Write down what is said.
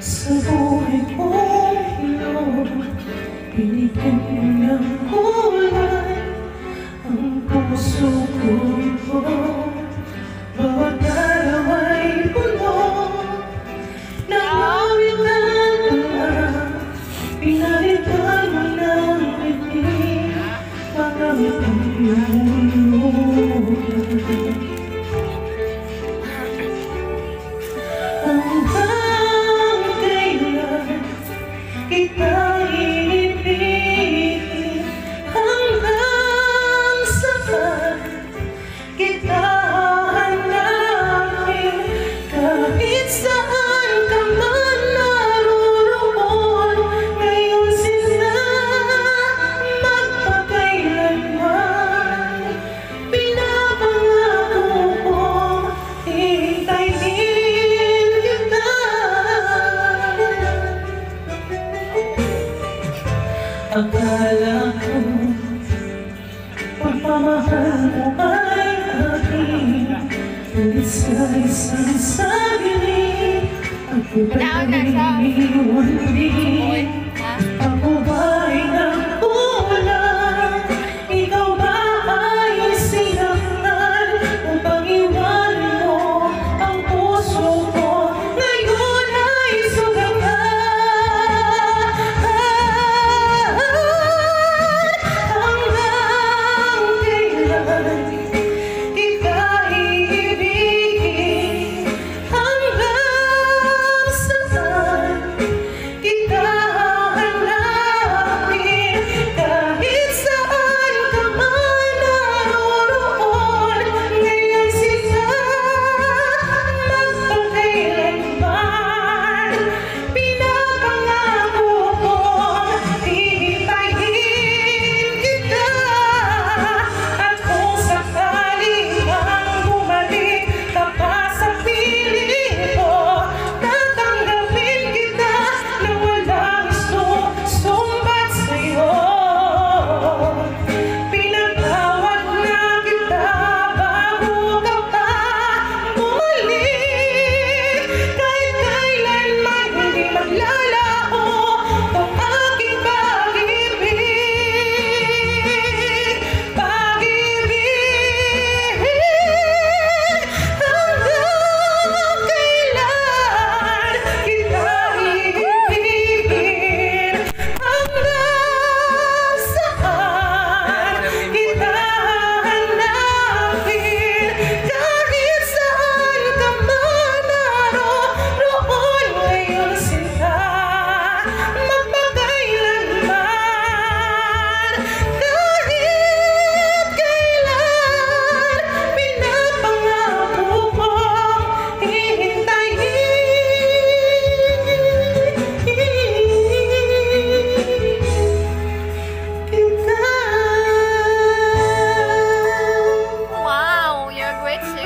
Sa buhay kong ilo, binigyan mo ng kulay ang puso ko. Bawat araw ay puno ng awitan na pinalitan mo ng pitin, magamit ang iyong luha. Hanggang kailan kita iibigin, hanggang saan kita hahanapin, kahit saan ka man naroon, ngayon sila magpakailanman. Pinapangako ko, hintayin kita. Akala ko pagmamahal mo ay aking, ngunit sa isang saglit ako ba'y iniwan mo?